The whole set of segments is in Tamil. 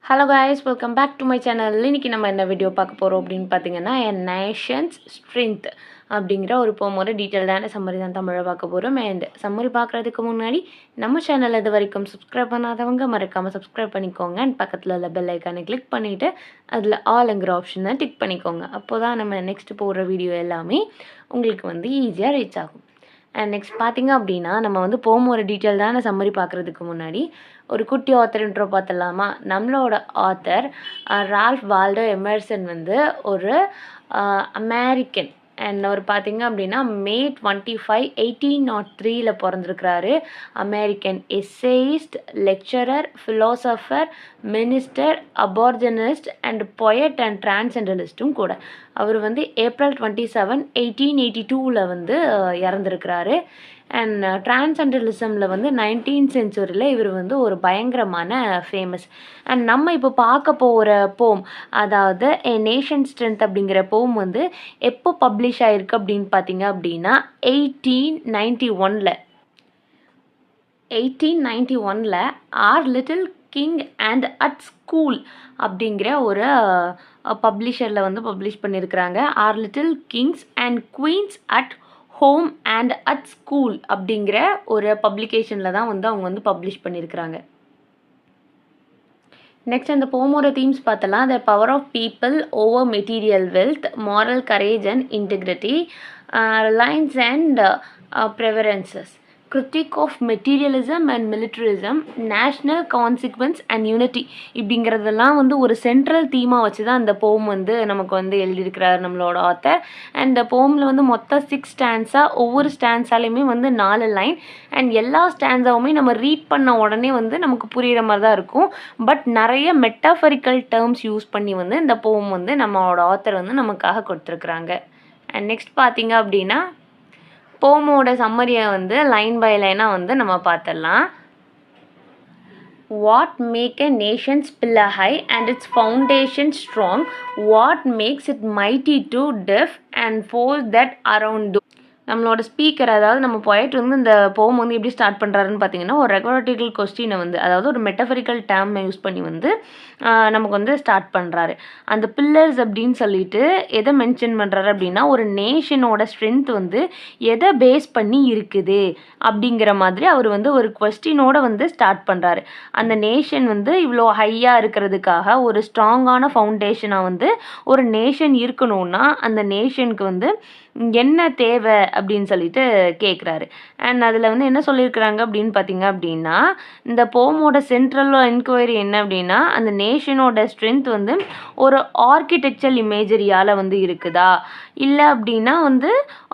Hello guys, welcome back to my channel. இன்றைக்கி நம்ம என்ன வீடியோ பார்க்க போகிறோம் அப்படின்னு பார்த்தீங்கன்னா, என் நேஷன்ஸ் ஸ்ட்ரென்த் அப்படிங்கிற ஒரு போமோட டீட்டெயில்டான சம்மரி தான் தமிழில் பார்க்க போகிறோம். அண்ட் சம்மரி பார்க்குறதுக்கு முன்னாடி நம்ம சேனல் இது வரைக்கும் சப்ஸ்கிரைப் பண்ணாதவங்க மறக்காமல் சப்ஸ்கிரைப் பண்ணிக்கோங்க. அண்ட் பக்கத்தில் உள்ள பெல் ஐக்கானை கிளிக் பண்ணிவிட்டு அதில் ஆல்ங்கிற ஆப்ஷனை டிக் பண்ணிக்கோங்க. அப்போ தான் நம்ம நெக்ஸ்ட் போடுற வீடியோ எல்லாமே உங்களுக்கு ஈஸியாக ரீச் ஆகும். அண்ட் நெக்ஸ்ட் பார்த்திங்க அப்படின்னா, நம்ம போமோட டீட்டெயில்டான சம்மரி பார்க்குறதுக்கு முன்னாடி ஒரு குட்டி ஆத்தர் இன்ட்ரோ பார்த்துடலாமா? நம்மளோட ஆத்தர் ரால்ஃப் வால்டோ எமர்சன் ஒரு அமெரிக்கன். அண்ட் அவர் பார்த்திங்க அப்படின்னா May 25, 1803 பிறந்திருக்கிறாரு. American essayist, lecturer, philosopher, minister, abolitionist and poet and டிரான்ஸெண்டலிஸ்ட்டும் கூட. அவர் April 27, 1882 இறந்துருக்கிறாரு. அண்ட் டிரான்ஸெண்டலிசமில் 19th centuryயில் இவர் ஒரு பயங்கரமான ஃபேமஸ். அண்ட் நம்ம இப்போ பார்க்க போகிற போம், அதாவது ஏ நேஷன் ஸ்ட்ரென்த் அப்படிங்கிற போம் எப்போ பப்ளிஷ் ஆகிருக்கு அப்படின்னு பார்த்தீங்க அப்படின்னா 1891 our little king and at school அப்படிங்கிற ஒரு பப்ளிஷரில் பப்ளிஷ் பண்ணியிருக்கிறாங்க. Our little kings and queens at home and at school அப்படிங்கிற ஒரு பப்ளிகேஷனில் தான் அவங்க பப்ளிஷ் பண்ணியிருக்கிறாங்க. நெக்ஸ்ட் அந்த போமோட தீம்ஸ் பார்த்தலாம். The power of people over material wealth, moral courage and integrity, reliance and preferences, critique of materialism and militarism, national consequence and unity இப்படிங்கிறதெல்லாம் ஒரு சென்ட்ரல் தீமாக வச்சு தான் அந்த போம் நமக்கு எழுதியிருக்கிறார் நம்மளோட ஆத்தர். அண்ட் இந்த போமில் மொத்தம் 6 ஸ்டான்ஸா, ஒவ்வொரு ஸ்டான்ஸாலையுமே 4 லைன். அண்ட் எல்லா ஸ்டான்ஸாவுமே நம்ம ரீட் பண்ண உடனே நமக்கு புரிகிற மாதிரி தான் இருக்கும். பட் நிறைய மெட்டாஃபரிக்கல் டேர்ம்ஸ் யூஸ் பண்ணி இந்த போம் நம்மளோட ஆத்தர் நமக்காக கொடுத்துருக்குறாங்க. அண்ட் நெக்ஸ்ட் பார்த்தீங்க அப்படின்னா போமோட சம்மரியை லைன் பை லைனாக நம்ம பார்த்துடலாம். What make a nation's pillar high and its foundation strong, what makes it mighty to defy and force that around. நம்மளோட ஸ்பீக்கர், அதாவது நம்ம பொயட் இந்த போம் எப்படி ஸ்டார்ட் பண்ணுறாருன்னு பார்த்தீங்கன்னா, ஒரு ரெகுலேட்டிக்கல் கொஸ்டினை அதாவது ஒரு மெட்டஃபரிக்கல் டேர்மை யூஸ் பண்ணி நமக்கு ஸ்டார்ட் பண்ணுறாரு. அந்த பில்லர்ஸ் அப்படின்னு சொல்லிட்டு எதை மென்ஷன் பண்ணுறாரு அப்படின்னா, ஒரு நேஷனோட ஸ்ட்ரென்த் எதை பேஸ் பண்ணி இருக்குது அப்படிங்கிற மாதிரி அவர் ஒரு கொஸ்டினோட ஸ்டார்ட் பண்ணுறாரு. அந்த நேஷன் இவ்வளோ ஹையாக இருக்கிறதுக்காக ஒரு ஸ்ட்ராங்கான ஃபவுண்டேஷனாக ஒரு நேஷன் இருக்கணும்னா அந்த நேஷனுக்கு என்ன தேவை அப்படின்னு சொல்லிட்டு கேட்குறாரு. அண்ட் அதில் என்ன சொல்லியிருக்கிறாங்க அப்படின்னு பார்த்தீங்க அப்படின்னா, இந்த போமோட சென்ட்ரல் என்கொயரி என்ன அப்படின்னா, அந்த நேஷனோட ஸ்ட்ரென்த் ஒரு ஆர்கிடெக்சரல் இமேஜரியால் இருக்குதா, இல்லை அப்படின்னா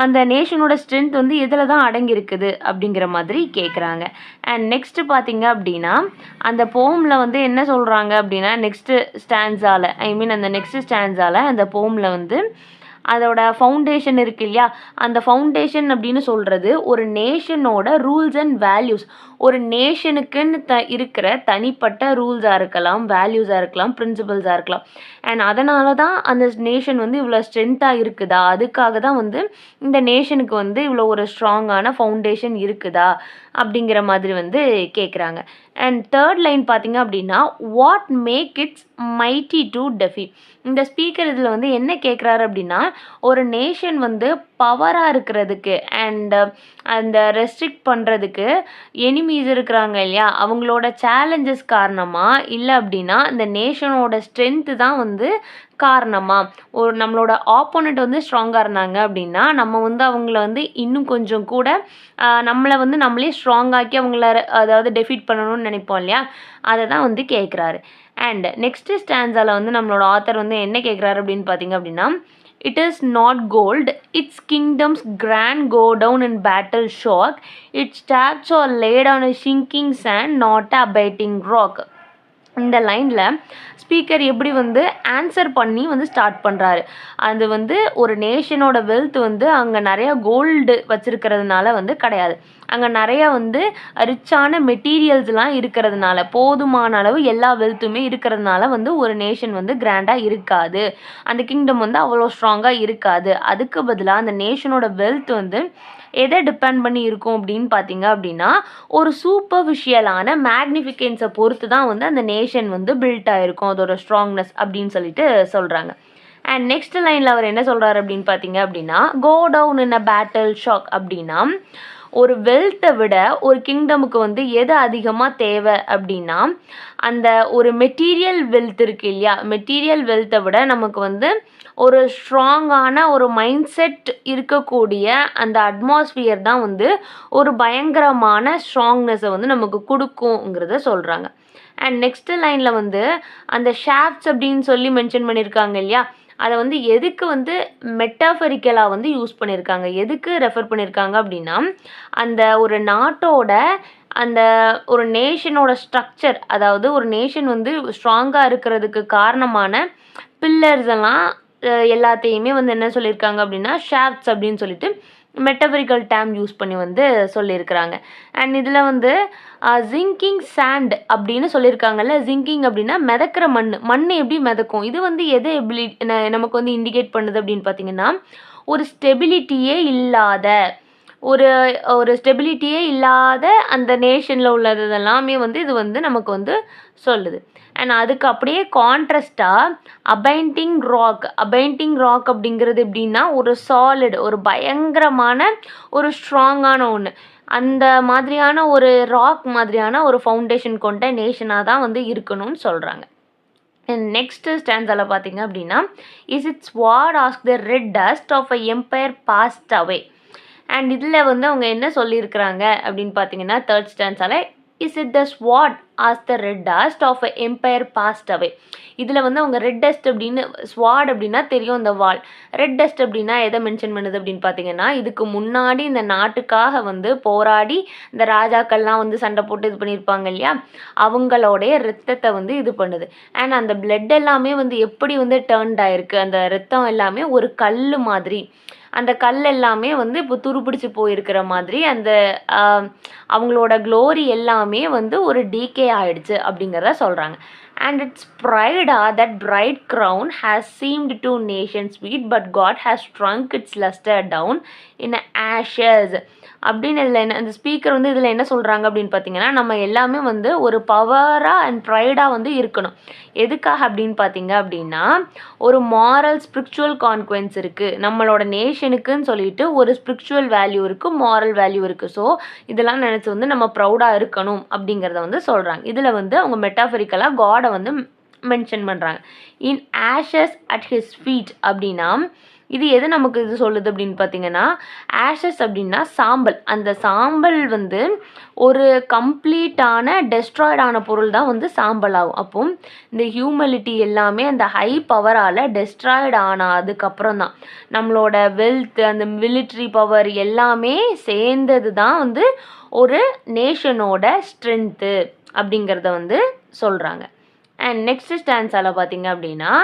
அந்த நேஷனோட ஸ்ட்ரென்த் எதில் தான் அடங்கியிருக்குது அப்படிங்கிற மாதிரி கேட்குறாங்க. அண்ட் நெக்ஸ்ட்டு பார்த்தீங்க அப்படின்னா அந்த போமில் என்ன சொல்கிறாங்க அப்படின்னா, நெக்ஸ்ட்டு ஸ்டான்ஸால் அந்த நெக்ஸ்ட்டு ஸ்டான்ஸால் அந்த போமில் அதோட ஃபவுண்டேஷன் இருக்கு இல்லையா, அந்த ஃபவுண்டேஷன் அப்படின்னு சொல்கிறது ஒரு நேஷனோட ரூல்ஸ் அண்ட் வேல்யூஸ். ஒரு நேஷனுக்குன்னு இருக்கிற தனிப்பட்ட ரூல்ஸாக இருக்கலாம், வேல்யூஸாக இருக்கலாம், பிரின்சிபல்ஸாக இருக்கலாம். அண்ட் அதனால தான் அந்த நேஷன் இவ்வளோ ஸ்ட்ரென்த்தாக இருக்குதா, அதுக்காக தான் இந்த நேஷனுக்கு இவ்வளோ ஒரு ஸ்ட்ராங்கான ஃபவுண்டேஷன் இருக்குதா அப்படிங்கிற மாதிரி கேட்குறாங்க. அண்ட் தேர்ட் லைன் பார்த்தீங்க அப்படின்னா, what make its mighty to defy. இந்த ஸ்பீக்கர் இதில் என்ன கேட்குறாரு அப்படின்னா, ஒரு நேஷன் பவராக இருக்கிறதுக்கு அண்ட் அந்த ரெஸ்ட்ரிக்ட் பண்ணுறதுக்கு எனிமீஸ் இருக்கிறாங்க இல்லையா, அவங்களோட சேலஞ்சஸ் காரணமாக, இல்லை அப்படின்னா இந்த நேஷனோட ஸ்ட்ரென்த்து தான் காரணமாக, ஒரு நம்மளோட ஆப்போனண்ட் ஸ்ட்ராங்காக இருந்தாங்க அப்படின்னா நம்ம அவங்கள இன்னும் கொஞ்சம் கூட நம்மளை நம்மளே ஸ்ட்ராங்காக்கி அவங்கள அதாவது டெஃபீட் பண்ணணும்னு நினைப்போம் இல்லையா, அதை தான் கேட்குறாரு. அண்ட் நெக்ஸ்ட் ஸ்டான்ஸால் நம்மளோட ஆத்தர் என்ன கேட்குறாரு அப்படின்னு பார்த்தீங்க அப்படின்னா, it is not gold, its kingdoms grand go down in battle shock, its stabs are laid on a sinking sand, not a abating rock. இந்த லைனில் ஸ்பீக்கர் எப்படி ஆன்சர் பண்ணி ஸ்டார்ட் பண்ணுறாரு. அது ஒரு நேஷனோட வெல்த் அங்கே நிறையா கோல்டு வச்சுருக்கிறதுனால கிடையாது, அங்கே நிறையா ரிச்சான மெட்டீரியல்ஸ்லாம் இருக்கிறதுனால, போதுமான அளவு எல்லா வெல்த்துமே இருக்கிறதுனால ஒரு நேஷன் கிராண்டாக இருக்காது, அந்த கிங்டம் அவ்வளோ ஸ்ட்ராங்காக இருக்காது. அதுக்கு பதிலாக அந்த நேஷனோட வெல்த் எதை டிபெண்ட் பண்ணி இருக்கும் அப்படின்னு பார்த்தீங்க அப்படின்னா ஒரு சூப்பர்ஃபிஷியலான மேக்னிஃபிகன்ஸை பொறுத்து தான் வந்து அந்த நேஷன் வந்து பில்ட் ஆகிருக்கும், அதோட ஸ்ட்ராங்னஸ் அப்படின்னு சொல்லிட்டு சொல்கிறாங்க. அண்ட் நெக்ஸ்ட் லைனில் அவர் என்ன சொல்கிறாரு அப்படின்னு பார்த்தீங்க அப்படின்னா go down in a battle shock அப்படின்னா ஒரு வெல்த்தை விட ஒரு கிங்டமுக்கு வந்து எது அதிகமாக தேவை அப்படின்னா அந்த ஒரு மெட்டீரியல் வெல்த் இருக்கு இல்லையா, மெட்டீரியல் வெல்த்தை விட நமக்கு வந்து ஒரு ஸ்ட்ராங்கான ஒரு மைண்ட் செட் இருக்கக்கூடிய அந்த அட்மாஸ்பியர் தான் வந்து ஒரு பயங்கரமான ஸ்ட்ராங்னஸை வந்து நமக்கு கொடுக்குங்கிறத சொல்கிறாங்க. அண்ட் நெக்ஸ்ட் லைனில் வந்து அந்த ஷாஃப்ட்ஸ் அப்படின்னு சொல்லி மென்ஷன் பண்ணியிருக்காங்க இல்லையா, அதை வந்து எதுக்கு வந்து மெட்டாஃபரிக்கலாக வந்து யூஸ் பண்ணியிருக்காங்க, எதுக்கு ரெஃபர் பண்ணியிருக்காங்க அப்படின்னா அந்த ஒரு நாட்டோட அந்த ஒரு நேஷனோட ஸ்ட்ரக்சர், அதாவது ஒரு நேஷன் வந்து ஸ்ட்ராங்காக இருக்கிறதுக்கு காரணமான பில்லர்ஸ் எல்லாம் எல்லாத்தையுமே வந்து என்ன சொல்லியிருக்காங்க அப்படின்னா ஷாஃப்ட்ஸ் அப்படின்னு சொல்லிட்டு மெட்டபரிக்கல் டேம் யூஸ் பண்ணி வந்து சொல்லியிருக்கிறாங்க. அண்ட் இதில் வந்து ஜிங்கிங் சாண்ட் அப்படின்னு சொல்லியிருக்காங்கல்ல, ஜிங்கிங் அப்படின்னா மிதக்கிற மண் எப்படி மிதக்கும், இது வந்து எதை நமக்கு வந்து இண்டிகேட் பண்ணுது அப்படின்னு பார்த்தீங்கன்னா ஒரு ஸ்டெபிலிட்டியே இல்லாத ஒரு ஸ்டெபிலிட்டியே இல்லாத அந்த நேஷனில் உள்ளது எல்லாமே வந்து இது வந்து நமக்கு வந்து சொல்லுது. அண்ட் அதுக்கு அப்படியே கான்ட்ராஸ்டாக அபைண்டிங் ராக் அப்படிங்கிறது எப்படின்னா ஒரு சாலிட், ஒரு பயங்கரமான ஒரு ஸ்ட்ராங்கான ஒன்று, அந்த மாதிரியான ஒரு ராக் மாதிரியான ஒரு ஃபவுண்டேஷன் கொண்ட நேஷனாக தான் வந்து இருக்கணும்னு சொல்கிறாங்க. அண்ட் நெக்ஸ்ட் ஸ்டான்ஸால் பார்த்தீங்க அப்படின்னா is it's what ask the red dust of a empire passed away. And இதில் வந்து அவங்க என்ன சொல்லியிருக்கிறாங்க அப்படின்னு பார்த்தீங்கன்னா தேர்ட் ஸ்டான்ஸால் is it the swat as the red dust of a empire passed away. இதில் வந்து அவங்க ரெட் டஸ்ட் அப்படின்னு, ஸ்வாட் அப்படின்னா தெரியும் இந்த வால், ரெட் டஸ்ட் அப்படின்னா எதை மென்ஷன் பண்ணுது அப்படின்னு பார்த்தீங்கன்னா இதுக்கு முன்னாடி இந்த நாட்டுக்காக வந்து போராடி இந்த ராஜாக்கள்லாம் வந்து சண்டை போட்டு இது பண்ணியிருப்பாங்க இல்லையா, அவங்களோடைய ரத்தத்தை வந்து இது பண்ணுது. அண்ட் அந்த பிளட் எல்லாமே வந்து எப்படி வந்து டர்ன்ட் ஆயிருக்கு, அந்த ரத்தம் எல்லாமே ஒரு கல் மாதிரி, அந்த கல் எல்லாமே வந்து இப்போ துருப்பிடிச்சு போயிருக்கிற மாதிரி அந்த அவங்களோட க்ளோரி எல்லாமே வந்து ஒரு டீகே ஆயிடுச்சு அப்படிங்கிறத சொல்கிறாங்க. And it's pride that bright crown has seemed to nations sweet but God has struck its lustre down in ashes அப்படின்னு இதில் என்ன இந்த ஸ்பீக்கர் வந்து இதில் என்ன சொல்கிறாங்க அப்படின்னு பார்த்தீங்கன்னா நம்ம எல்லாமே வந்து ஒரு பவராக அண்ட் ப்ரைடாக வந்து இருக்கணும். எதுக்காக அப்படின்னு பார்த்தீங்க அப்படின்னா ஒரு மாரல் ஸ்பிரிச்சுவல் கான்குவென்ஸ் இருக்குது நம்மளோட நேஷனுக்குன்னு சொல்லிட்டு, ஒரு ஸ்பிரிச்சுவல் வேல்யூ இருக்குது, மாரல் வேல்யூ இருக்குது. ஸோ இதெல்லாம் நினச்சி வந்து நம்ம ப்ரௌடாக இருக்கணும் அப்படிங்கிறத வந்து சொல்கிறாங்க. இதில் வந்து அவங்க மெட்டாஃபரிக்கலாக காடை வந்து மென்ஷன் பண்ணுறாங்க. இன் ஆஷஸ் அட் ஹிஸ் ஃபீட் அப்படின்னா இது எது நமக்கு இது சொல்லுது அப்படின்னு பார்த்தீங்கன்னா ஆஷஸ் அப்படின்னா சாம்பல், அந்த சாம்பல் வந்து ஒரு கம்ப்ளீட்டான டெஸ்ட்ராய்டான பொருள் தான் வந்து சாம்பல் ஆகும். அப்போ இந்த ஹியூமிலிட்டி எல்லாமே அந்த ஹை பவரால் டெஸ்ட்ராய்ட் ஆனதுக்கப்புறம் தான் நம்மளோட வெல்த், அந்த மிலிட்ரி பவர் எல்லாமே சேர்ந்தது தான் வந்து ஒரு நேஷனோட ஸ்ட்ரென்த்து அப்படிங்கிறத வந்து சொல்கிறாங்க. அண்ட் நெக்ஸ்ட் ஸ்டான்ஸால் பார்த்தீங்க அப்படின்னா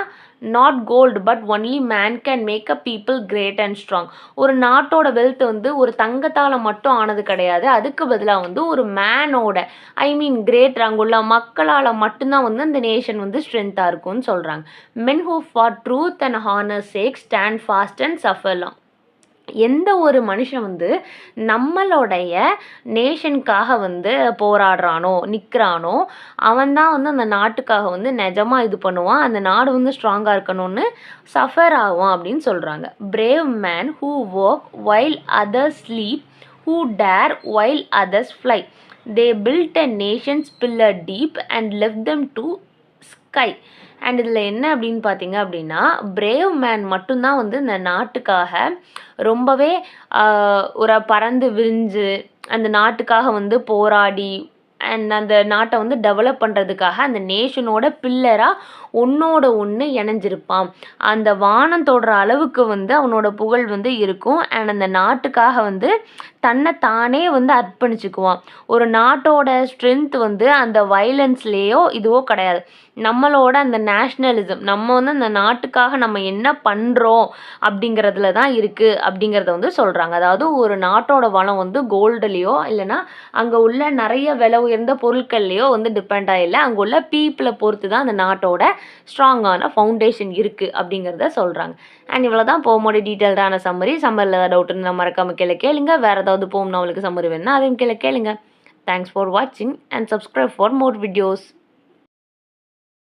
not gold but only man can make a people great and strong. ஒரு நாட்டோட வெல்த் வந்து ஒரு தங்கத்தால் மட்டும் ஆனது கிடையாது, அதுக்கு பதிலாக வந்து ஒரு மேனோட கிரேட் அங்குள்ள மக்களால் மட்டும்தான் வந்து அந்த நேஷன் வந்து ஸ்ட்ரென்த்தாக இருக்கும்னு சொல்கிறாங்க. Men who for truth and honour sake stand fast and suffer long. எந்த ஒரு மனுஷன் வந்து நம்மளுடைய நேஷனுக்காக வந்து போராடுறானோ நிற்கிறானோ அவன்தான் வந்து அந்த நாட்டுக்காக வந்து நிஜமாக இது பண்ணுவான், அந்த நாடு வந்து ஸ்ட்ராங்காக இருக்கணும்னு சஃபர் ஆகும் அப்படின்னு சொல்கிறாங்க. Brave man who work while others sleep, who dare while others fly, they build a nation's pillar deep and left them to sky. அண்ட் இதில் என்ன அப்படின்னு பார்த்தீங்க அப்படின்னா பிரேவ் மேன் மட்டும்தான் வந்து இந்த நாட்டுக்காக ரொம்பவே ஒரு பறந்து விரிஞ்சு அந்த நாட்டுக்காக வந்து போராடி அண்ட் அந்த நாட்டை வந்து டெவலப் பண்ணுறதுக்காக அந்த நேஷனோட பில்லராக ஒன்றோட ஒன்று இணைஞ்சிருப்பான். அந்த வானம் தொடுற அளவுக்கு வந்து அவனோட புகழ் வந்து இருக்கும். அண்ட் அந்த நாட்டுக்காக வந்து தன்னை தானே வந்து அர்ப்பணிச்சுக்குவான். ஒரு நாட்டோட ஸ்ட்ரென்த் வந்து அந்த வயலன்ஸ்லேயோ இதுவோ கிடையாது, நம்மளோட அந்த நேஷ்னலிசம், நம்ம வந்து அந்த நாட்டுக்காக நம்ம என்ன பண்ணுறோம் அப்படிங்கிறதுல தான் இருக்குது அப்படிங்கிறத வந்து சொல்கிறாங்க. அதாவது ஒரு நாட்டோட வளம் வந்து கோல்டுலேயோ இல்லைன்னா அங்கே உள்ள நிறைய விலை உயர்ந்த பொருட்கள்லையோ வந்து டிபெண்ட் ஆகல. அங்கே உள்ள பீப்புளை பொறுத்து தான் அந்த நாட்டோட ஸ்ட்ராங்கான ஃபவுண்டேஷன் இருக்குது அப்படிங்கிறத சொல்கிறாங்க. அண்ட் இவ்வளோ தான் போமோட டீட்டெயில்டான சம்மரி. சம்மரில் ஏதாவது டவுட் இருந்தால் மறக்காமல் கீழே கேளுங்க. வேறு ஏதாவது போம் நாவலுக்கு சம்மரி வேணுன்னா அதையும் கீழே கேளுங்க. தேங்க்ஸ் ஃபார் வாட்சிங் and subscribe for more videos.